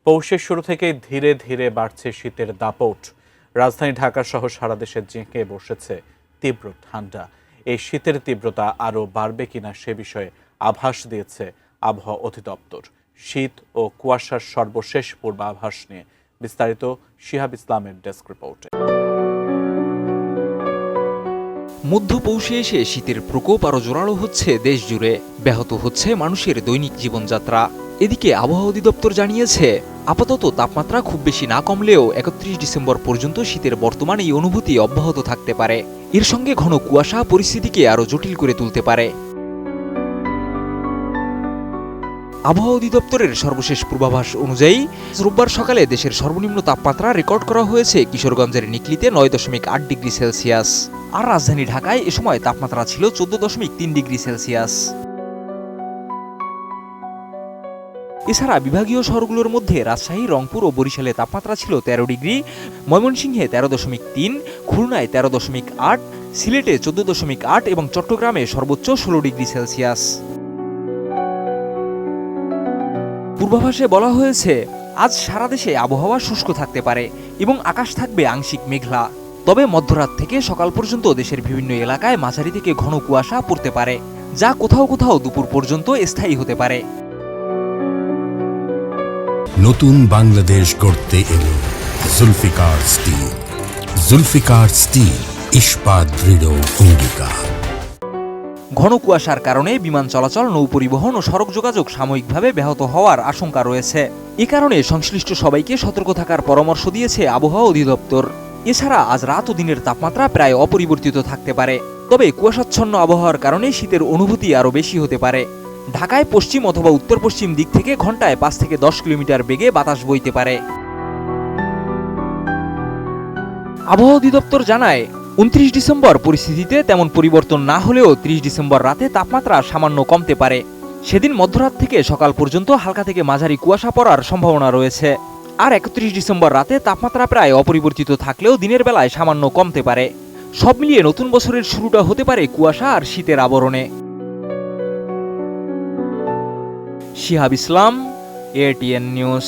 পৌষের শুরু থেকেই ধীরে ধীরে বাড়ছে শীতের দাপট। রাজধানী ঢাকা সহ সারা দেশে জেঁকে বসেছে তীব্র ঠান্ডা। এই শীতের তীব্রতা আরও বাড়বে কিনা সে বিষয়ে আভাস দিয়েছে আবহাওয়া অধিদপ্তর। শীত ও কুয়াশার সর্বশেষ পূর্বাভাস নিয়ে বিস্তারিত শিহাব ইসলামের ডেস্ক রিপোর্টে। মধ্য পৌষে এসে শীতের প্রকোপ আরও জোরালো হচ্ছে দেশ জুড়ে, ব্যাহত হচ্ছে মানুষের দৈনিক জীবনযাত্রা। এদিকে আবহাওয়া অধিদপ্তর জানিয়েছে, আপাতত তাপমাত্রা খুব বেশি না কমলেও ৩১ ডিসেম্বর পর্যন্ত শীতের বর্তমান এই অনুভূতি অব্যাহত থাকতে পারে। এর সঙ্গে ঘন কুয়াশা পরিস্থিতিকে আরও জটিল করে তুলতে পারে। আবহাওয়া অধিদপ্তরের সর্বশেষ পূর্বাভাস অনুযায়ী রোববার সকালে দেশের সর্বনিম্ন তাপমাত্রা রেকর্ড করা হয়েছে কিশোরগঞ্জের নিকলিতে ৯.৮ ডিগ্রি সেলসিয়াস। আর রাজধানী ঢাকায় এ সময় তাপমাত্রা ছিল ১৪.৩ ডিগ্রি সেলসিয়াস। এছাড়া বিভাগীয় শহরগুলোর মধ্যে রাজশাহী, রংপুর ও বরিশালে তাপমাত্রা ছিল ১৩ ডিগ্রি, ময়মনসিংহে ১৩.৩, খুলনায় ১৩.৮, সিলেটে ১৪.৮ এবং চট্টগ্রামে সর্বোচ্চ ১৬ ডিগ্রি সেলসিয়াস। পূর্বাভাসে বলা হয়েছে, আজ সারা দেশে আবহাওয়া শুষ্ক থাকতে পারে এবং আকাশ থাকবে আংশিক মেঘলা। তবে মধ্যরাত থেকে সকাল পর্যন্ত দেশের বিভিন্ন এলাকায় মাঝারি থেকে ঘন কুয়াশা পড়তে পারে, যা কোথাও কোথাও দুপুর পর্যন্ত স্থায়ী হতে পারে। নতুন বাংলাদেশ গড়তে এলো জুলফিকার স্টিল। জুলফিকার স্টিল, ইস্পাত দৃঢ় অঙ্গীকার। ঘন কুয়াশার কারণে বিমান চলাচল, নৌ পরিবহন ও সড়ক যোগাযোগ সাময়িকভাবে ব্যাহত হওয়ার আশঙ্কা রয়েছে। এ কারণে সংশ্লিষ্ট সবাইকে সতর্ক থাকার পরামর্শ দিয়েছে আবহাওয়া অধিদপ্তর। এছাড়া আজ রাত ও দিনের তাপমাত্রা প্রায় অপরিবর্তিত থাকতে পারে, তবে কুয়াশাচ্ছন্ন আবহাওয়ার কারণে শীতের অনুভূতি আরও বেশি হতে পারে। ঢাকায় পশ্চিম অথবা উত্তর পশ্চিম দিক থেকে ঘন্টায় ৫ থেকে ১০ কিলোমিটার বেগে বাতাস বইতে পারে। আবহাওয়া অধিদপ্তর জানায়, ২৯ ডিসেম্বর পরিস্থিতিতে তেমন পরিবর্তন না হলেও ৩০ ডিসেম্বর রাতে তাপমাত্রা সামান্য কমতে পারে। সেদিন মধ্যরাত থেকে সকাল পর্যন্ত হালকা থেকে মাঝারি কুয়াশা পড়ার সম্ভাবনা রয়েছে। আর ৩১ ডিসেম্বর রাতে তাপমাত্রা প্রায় অপরিবর্তিত থাকলেও দিনের বেলায় সামান্য কমতে পারে। সব মিলিয়ে নতুন বছরের শুরুটা হতে পারে কুয়াশা আর শীতের আবরণে। শিহাব ইসলাম, এটিএন নিউজ।